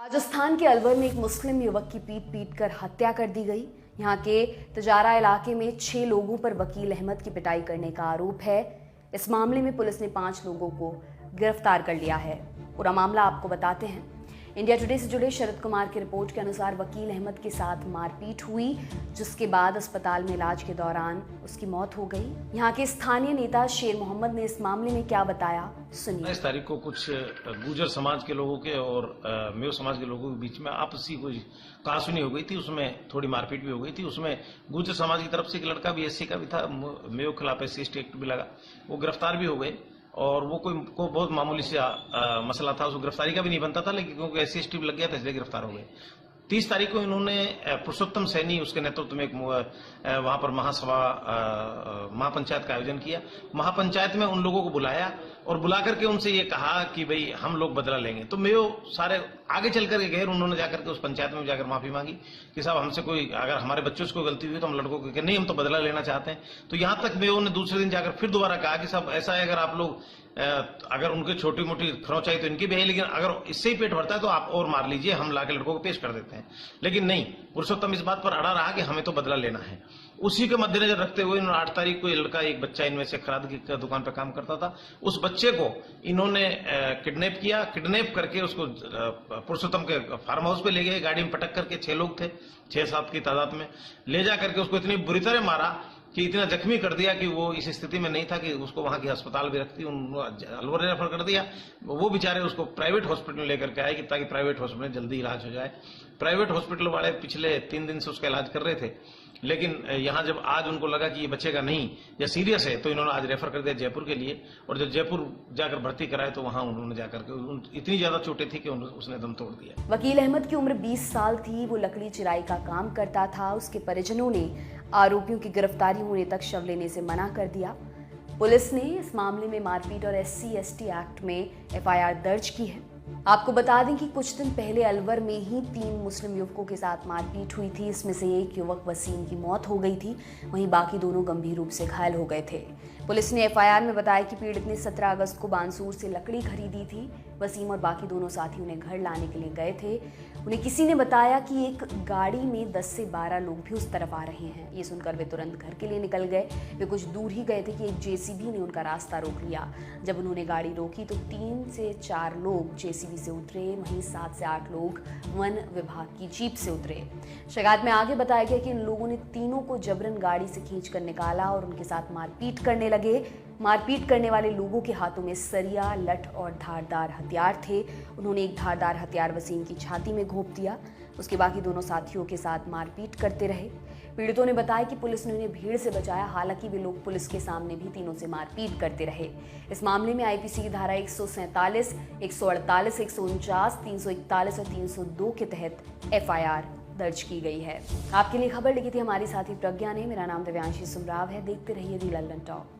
राजस्थान के अलवर में एक मुस्लिम युवक की पीट कर हत्या कर दी गई। यहाँ के तजारा इलाके में 6 लोगों पर वकील अहमद की पिटाई करने का आरोप है। इस मामले में पुलिस ने 5 लोगों को गिरफ्तार कर लिया है। पूरा मामला आपको बताते हैं। इंडिया टुडे से जुड़े शरद कुमार की रिपोर्ट के अनुसार वकील अहमद के साथ मारपीट हुई, जिसके बाद अस्पताल में इलाज के दौरान उसकी मौत हो गई। यहाँ के स्थानीय नेता शेर मोहम्मद ने इस मामले में क्या बताया, सुनिए। 22 तारीख को कुछ गुर्जर समाज के लोगों के और मेव समाज के लोगों के बीच में आपसी कोई कहासुनी हो गई थी। उसमें थोड़ी मारपीट भी हो गई थी। उसमें गुर्जर समाज की तरफ से एक लड़का भी एससी का भी था, मेव खिलाफ SC/ST एक्ट भी लगा, वो गिरफ्तार भी हो गए। और वो को बहुत मामूली सा मसला था, उसको गिरफ्तारी का भी नहीं बनता था, लेकिन क्योंकि SC/ST लग गया था इसलिए गिरफ्तार हो गए। 30 तारीख को इन्होंने पुरुषोत्तम सैनी उसके नेतृत्व में एक वहां पर महापंचायत का आयोजन किया। महापंचायत में उन लोगों को बुलाया और बुला करके उनसे ये कहा कि भाई हम लोग बदला लेंगे। तो मेयो सारे आगे चल करके गए, उन्होंने जाकर के उस पंचायत में जाकर माफी मांगी कि साहब हमसे कोई अगर हमारे बच्चों से कोई गलती हुई तो हम लड़कों को नहीं, हम तो बदला लेना चाहते हैं। तो यहां तक मेयो ने दूसरे दिन जाकर फिर दोबारा कहा कि साहब ऐसा है, अगर आप लोग अगर उनकी छोटी मोटी खरोंच आई तो इनकी भी है, लेकिन अगर इससे ही पेट भरता है तो आप और मार लीजिए, हम लाके लड़कों को पेश कर देते हैं। लेकिन नहीं, पुरुषोत्तम इस बात पर अड़ा रहा कि हमें तो बदला लेना है। उसी के मद्देनजर रखते हुए इन्होंने 8 तारीख को लड़का, एक बच्चा इनमें से खराद की दुकान पर काम करता था, उस बच्चे को इन्होंने किडनैप किया। किडनैप करके उसको पुरुषोत्तम के फार्म हाउस पे ले गए, गाड़ी में पटक करके 6 लोग थे, 6-7 की तादाद में ले जा करके उसको इतनी बुरी तरह मारा कि इतना जख्मी कर दिया कि वो इस स्थिति में नहीं था कि उसको वहां की अस्पताल भी रखती, अलवर रेफर कर दिया। वो बेचारे उसको प्राइवेट हॉस्पिटल लेकर के आए कि ताकि प्राइवेट हॉस्पिटल में जल्दी इलाज हो जाए। प्राइवेट हॉस्पिटल वाले पिछले 3 दिन से उसका इलाज कर रहे थे, लेकिन यहाँ जब आज उनको लगा कि ये बचेगा नहीं या सीरियस है, तो इन्होंने आज रेफर कर दिया जयपुर के लिए। और जब जयपुर जाकर भर्ती कराए तो वहां उन्होंने जाकर के इतनी ज्यादा चोटें थी कि उसने दम तोड़ दिया। वकील अहमद की उम्र 20 साल थी। वो लकड़ी चिराई का काम करता था। उसके परिजनों ने आरोपियों की गिरफ्तारी होने तक शव लेने से मना कर दिया। पुलिस ने इस मामले में मारपीट और SC/ST एक्ट में FIR दर्ज की है। आपको बता दें कि कुछ दिन पहले अलवर में ही 3 मुस्लिम युवकों के साथ मारपीट हुई थी। इसमें से एक युवक वसीम की मौत हो गई थी, वहीं बाकी दोनों गंभीर रूप से घायल हो गए थे। पुलिस ने FIR में बताया कि पीड़ित ने 17 अगस्त को बानसूर से लकड़ी खरीदी थी। वसीम और बाकी दोनों साथी उन्हें घर लाने के लिए गए थे। उन्हें किसी ने बताया कि एक गाड़ी में 10 से 12 लोग भी उस तरफ आ रहे हैं। ये सुनकर वे तुरंत घर के लिए निकल गए। वे कुछ दूर ही गए थे कि एक JCB ने उनका रास्ता रोक लिया। जब उन्होंने गाड़ी रोकी तो 3 से 4 लोग JCB से उतरे, वहीं 7 से 8 लोग वन विभाग की जीप से उतरे। शिकायत में आगे बताया गया कि इन लोगों ने तीनों को जबरन गाड़ी से खींचकर निकाला और उनके साथ मारपीट करने लगे। मारपीट करने वाले लोगों के हाथों में सरिया, लठ और धारदार हथियार थे। उन्होंने एक धारदार हथियार वसीम की छाती में घोंप दिया। उसके बाकी दोनों साथियों के साथ मारपीट करते रहे। पीड़ितों ने बताया कि पुलिस ने उन्हें भीड़ से बचाया, हालांकि वे लोग पुलिस के सामने भी तीनों से मारपीट करते रहे। इस मामले में IPC की धारा 147, 148, 149, 341 और 302 के तहत FIR दर्ज की गई है। आपके लिए खबर लिखी थी हमारी साथी प्रज्ञा ने। मेरा नाम दिव्यांशी सुमराव है। देखते रहिए दी लल्लन टॉप।